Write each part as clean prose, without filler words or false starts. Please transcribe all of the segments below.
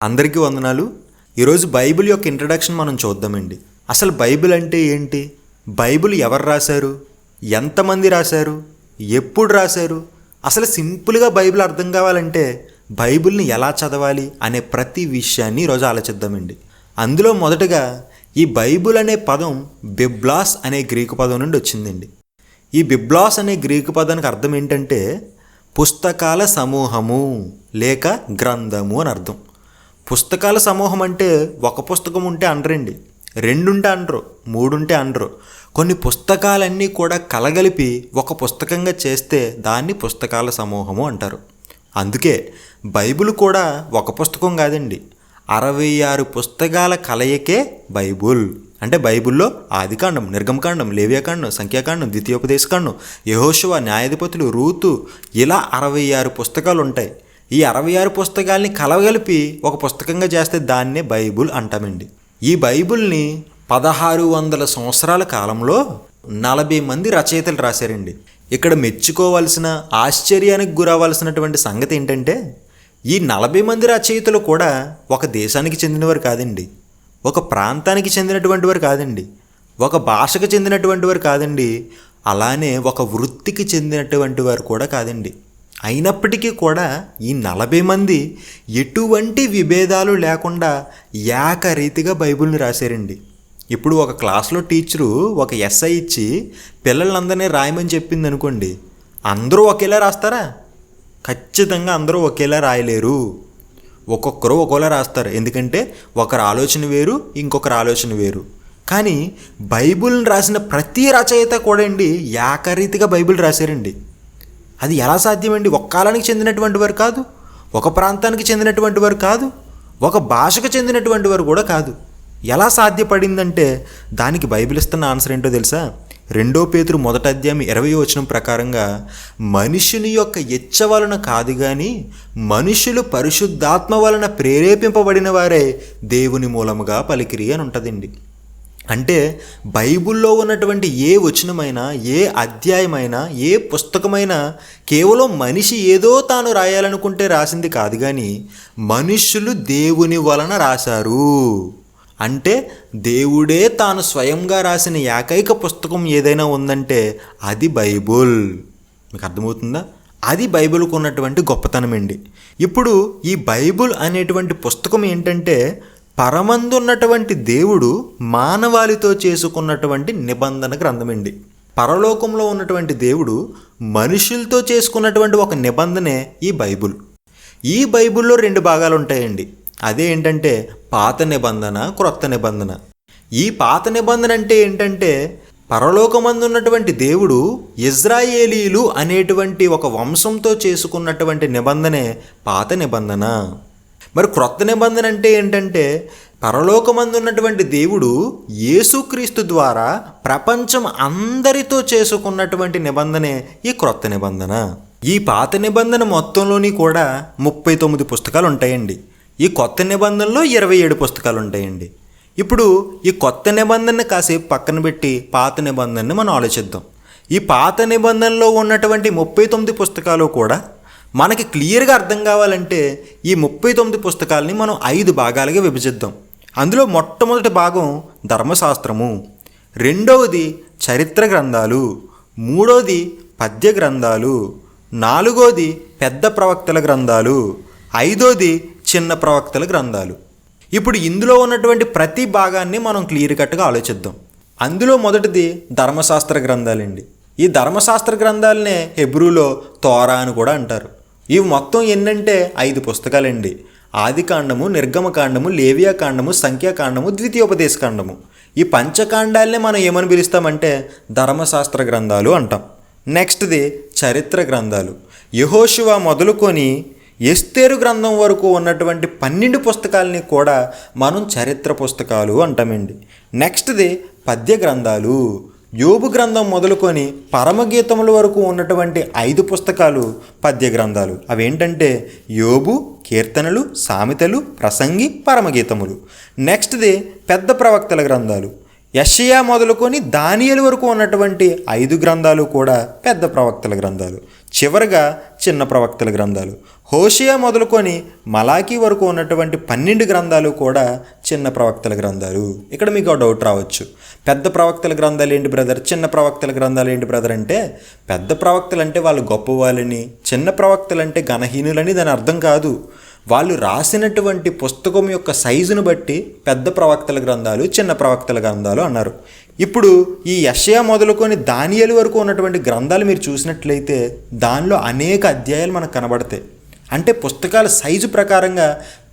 అందరికీ వందనాలు. ఈరోజు బైబిల్ యొక్క ఇంట్రడక్షన్ మనం చూద్దామండి. అసలు బైబిల్ అంటే ఏంటి? బైబిల్ ఎవరు రాశారు? ఎంతమంది రాశారు? ఎప్పుడు రాశారు? అసలు సింపుల్గా బైబిల్ అర్థం కావాలంటే బైబిల్ని ఎలా చదవాలి అనే ప్రతి విషయాన్ని ఈరోజు ఆలోచిద్దామండి. అందులో మొదటగా ఈ బైబిల్ అనే పదం బిబ్లాస్ అనే గ్రీకు పదం నుండి వచ్చిందండి. ఈ బిబ్లాస్ అనే గ్రీకు పదానికి అర్థం ఏంటంటే పుస్తకాల సమూహము లేక గ్రంథము అని అర్థం. పుస్తకాల సమూహం అంటే ఒక పుస్తకం ఉంటే అనరండి, 2 ఉంటే అనరు, 3 ఉంటే అనరు. కొన్ని పుస్తకాలన్నీ కూడా కలగలిపి ఒక పుస్తకంగా చేస్తే దాన్ని పుస్తకాల సమూహము అంటారు. అందుకే బైబిల్ కూడా ఒక పుస్తకం కాదండి, 66 పుస్తకాల కలయికే బైబుల్. అంటే బైబిల్లో ఆదికాండం, నిర్గమకాండం, లేవ్యకాండం, సంఖ్యాకాండం, ద్వితీయోపదేశకాండం, యెహోషువ, న్యాయాధిపతులు, రూతు, ఇలా 66 పుస్తకాలు ఉంటాయి. ఈ 66 పుస్తకాలని కలగలిపి ఒక పుస్తకంగా చేస్తే దాన్నే బైబుల్ అంటామండి. ఈ బైబుల్ని 1600 సంవత్సరాల కాలంలో 40 మంది రచయితలు రాశారండి. ఇక్కడ మెచ్చుకోవాల్సిన, ఆశ్చర్యానికి గురవలసినటువంటి సంగతి ఏంటంటే ఈ 40 మంది రచయితలు కూడా ఒక దేశానికి చెందినవారు కాదండి, ఒక ప్రాంతానికి చెందినటువంటి వారు కాదండి, ఒక భాషకు చెందినటువంటి వారు కాదండి, అలానే ఒక వృత్తికి చెందినటువంటి వారు కూడా కాదండి. అయినప్పటికీ కూడా ఈ 40 మంది ఎటువంటి విభేదాలు లేకుండా ఏకరీతిగా బైబిల్ని రాశారండి. ఇప్పుడు ఒక క్లాస్లో టీచరు ఒక ఎస్ఐ ఇచ్చి పిల్లలందరినీ రాయమని చెప్పింది అనుకోండి, అందరూ ఒకేలా రాస్తారా? ఖచ్చితంగా అందరూ ఒకేలా రాయలేరు. ఒక్కొక్కరు ఒకేలా రాస్తారు. ఎందుకంటే ఒకరి ఆలోచన వేరు, ఇంకొకరి ఆలోచన వేరు. కానీ బైబిల్ని రాసిన ప్రతి రచయిత కూడా అండి ఏకరీతిగా బైబిల్ రాశారండి. అది ఎలా సాధ్యమండి? ఒక కాలానికి చెందినటువంటి వారు కాదు, ఒక ప్రాంతానికి చెందినటువంటి వారు కాదు, ఒక భాషకు చెందినటువంటి వారు కూడా కాదు. ఎలా సాధ్యపడిందంటే దానికి బైబిల్ ఇస్తున్న ఆన్సర్ ఏంటో తెలుసా? 2 పేతురు 1వ అధ్యాయం 20వ వచనం ప్రకారంగా మనుషుని యొక్క ఇచ్చ వలన కాదు కానీ మనుషులు పరిశుద్ధాత్మ వలన ప్రేరేపింపబడిన వారే దేవుని మూలముగా పలికిరి అని ఉంటుందండి. అంటే బైబిల్లో ఉన్నటువంటి ఏ వచనమైనా, ఏ అధ్యాయమైనా, ఏ పుస్తకమైనా కేవలం మనిషి ఏదో తాను రాయాలనుకుంటే రాసింది కాదు కానీ మనుషులు దేవుని వలన రాశారు. అంటే దేవుడే తాను స్వయంగా రాసిన ఏకైక పుస్తకం ఏదైనా ఉందంటే అది బైబుల్. మీకు అర్థమవుతుందా? అది బైబిల్కు ఉన్నటువంటి గొప్పతనం అండి. ఇప్పుడు ఈ బైబుల్ అనేటువంటి పుస్తకం ఏంటంటే పరమందున్నటువంటి దేవుడు మానవాళితో చేసుకున్నటువంటి నిబంధన గ్రంథం అండి. పరలోకంలో ఉన్నటువంటి దేవుడు మనుషులతో చేసుకున్నటువంటి ఒక నిబంధనే ఈ బైబుల్. ఈ బైబుల్లో 2 భాగాలు ఉంటాయండి. అదే ఏంటంటే పాత నిబంధన, క్రొత్త నిబంధన. ఈ పాత నిబంధన అంటే ఏంటంటే పరలోకమందు ఉన్నటువంటి దేవుడు ఇజ్రాయేలీలు అనేటువంటి ఒక వంశంతో చేసుకున్నటువంటి నిబంధనే పాత నిబంధన. మరి క్రొత్త నిబంధన అంటే ఏంటంటే పరలోకమందు ఉన్నటువంటి దేవుడు యేసుక్రీస్తు ద్వారా ప్రపంచం అందరితో చేసుకున్నటువంటి నిబంధనే ఈ క్రొత్త నిబంధన. ఈ పాత నిబంధన మొత్తంలోని కూడా 39 పుస్తకాలు ఉంటాయండి. ఈ కొత్త నిబంధనలో 27 పుస్తకాలు ఉంటాయండి. ఇప్పుడు ఈ కొత్త నిబంధనని కాసేపు పక్కన పెట్టి పాత నిబంధనని మనం ఆలోచిద్దాం. ఈ పాత నిబంధనలో ఉన్నటువంటి 39 పుస్తకాలు కూడా మనకి క్లియర్గా అర్థం కావాలంటే ఈ 39 పుస్తకాలని మనం 5 భాగాలుగా విభజిద్దాం. అందులో మొట్టమొదటి భాగం ధర్మశాస్త్రము, 2వది చరిత్ర గ్రంథాలు, 3వది పద్య గ్రంథాలు, 4వది పెద్ద ప్రవక్తల గ్రంథాలు, 5వది చిన్న ప్రవక్తల గ్రంథాలు. ఇప్పుడు ఇందులో ఉన్నటువంటి ప్రతి భాగాన్ని మనం క్లియర్ కట్గా ఆలోచిద్దాం. అందులో మొదటిది ధర్మశాస్త్ర గ్రంథాలండి. ఈ ధర్మశాస్త్ర గ్రంథాలనే హెబ్రూలో తోరా అని కూడా అంటారు. ఇవి మొత్తం ఎన్నంటే 5 పుస్తకాలండి. ఆదికాండము, నిర్గమకాండము, లేవియాకాండము, సంఖ్యాకాండము, ద్వితీయోపదేశకాండము. ఈ పంచకాండాలనే మనం ఏమని పిలుస్తామంటే ధర్మశాస్త్ర గ్రంథాలు అంటాం. నెక్స్ట్ది చరిత్ర గ్రంథాలు. యెహోషువ మొదలుకొని ఎస్తేరు గ్రంథం వరకు ఉన్నటువంటి 12 పుస్తకాలని కూడా మనం చరిత్ర పుస్తకాలు అంటామండి. నెక్స్ట్ది పద్య గ్రంథాలు. యోబు గ్రంథం మొదలుకొని పరమగీతముల వరకు ఉన్నటువంటి 5 పుస్తకాలు పద్య గ్రంథాలు. అవేంటంటే యోబు, కీర్తనలు, సామెతలు, ప్రసంగి, పరమగీతములు. నెక్స్ట్ది పెద్ద ప్రవక్తల గ్రంథాలు. యెషయా మొదలుకొని దానియేలు వరకు ఉన్నటువంటి 5 గ్రంథాలు కూడా పెద్ద ప్రవక్తల గ్రంథాలు. చివరగా చిన్న ప్రవక్తల గ్రంథాలు. హోషేయ మొదలుకొని మలాకీ వరకు ఉన్నటువంటి 12 గ్రంథాలు కూడా చిన్న ప్రవక్తల గ్రంథాలు. ఇక్కడ మీకు ఒక డౌట్ రావచ్చు, పెద్ద ప్రవక్తల గ్రంథాలు ఏంటి బ్రదర్, చిన్న ప్రవక్తల గ్రంథాలు ఏంటి బ్రదర్ అంటే, పెద్ద ప్రవక్తలు అంటే వాళ్ళు గొప్పవాళ్ళని, చిన్న ప్రవక్తలు అంటే ఘనహీనులని దాని అర్థం కాదు. వాళ్ళు రాసినటువంటి పుస్తకం యొక్క సైజును బట్టి పెద్ద ప్రవక్తల గ్రంథాలు, చిన్న ప్రవక్తల గ్రంథాలు అన్నారు. ఇప్పుడు ఈ యెషయా మొదలుకొని దానియేలు వరకు ఉన్నటువంటి గ్రంథాలు మీరు చూసినట్లయితే దానిలో అనేక అధ్యాయాలు మనకు కనబడతాయి. అంటే పుస్తకాల సైజు ప్రకారంగా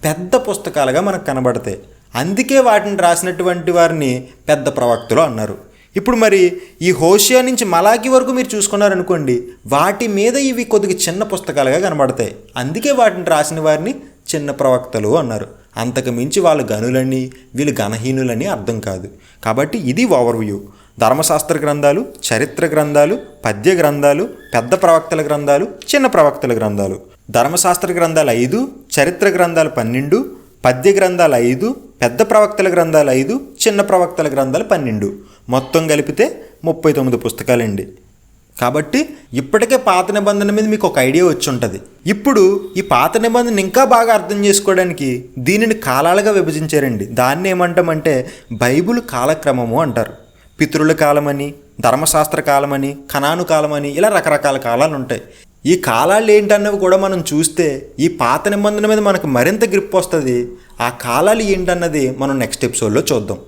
పెద్ద పుస్తకాలుగా మనకు కనబడతాయి. అందుకే వాటిని రాసినటువంటి వారిని పెద్ద ప్రవక్తలు అన్నారు. ఇప్పుడు మరి ఈ హోషేయ నుంచి మలాకీ వరకు మీరు చూసుకున్నారనుకోండి, వాటి మీద ఇవి కొద్దిగా చిన్న పుస్తకాలుగా కనబడతాయి. అందుకే వాటిని రాసిన వారిని చిన్న ప్రవక్తలు అన్నారు. అంతకు మించి వాళ్ళు గనులని, వీళ్ళు ఘనహీనులని అర్థం కాదు. కాబట్టి ఇది ఓవర్వ్యూ. ధర్మశాస్త్ర గ్రంథాలు, చరిత్ర గ్రంథాలు, పద్య గ్రంథాలు, పెద్ద ప్రవక్తల గ్రంథాలు, చిన్న ప్రవక్తల గ్రంథాలు. ధర్మశాస్త్ర గ్రంథాలు 5, చరిత్ర గ్రంథాలు 12, పద్య గ్రంథాలు 5, పెద్ద ప్రవక్తల గ్రంథాలు 5, చిన్న ప్రవక్తల గ్రంథాలు 12. మొత్తం కలిపితే 39 పుస్తకాలండి. కాబట్టి ఇప్పటికే పాత నిబంధన మీద మీకు ఒక ఐడియా వచ్చి ఉంటుంది. ఇప్పుడు ఈ పాత నిబంధన ఇంకా బాగా అర్థం చేసుకోవడానికి దీనిని కాలాలుగా విభజించారండి. దాన్ని ఏమంటామంటే బైబిల్ కాలక్రమము అంటారు. పితరుల కాలమని, ధర్మశాస్త్ర కాలమని, కనాను కాలమని, ఇలా రకరకాల కాలాలు ఉంటాయి. ఈ కాలాలు ఏంటన్నవి కూడా మనం చూస్తే ఈ పాత నిబంధన మీద మనకు మరింత గ్రిప్ వస్తుంది. ఆ కాలాలు ఏంటన్నది మనం నెక్స్ట్ ఎపిసోడ్లో చూద్దాం.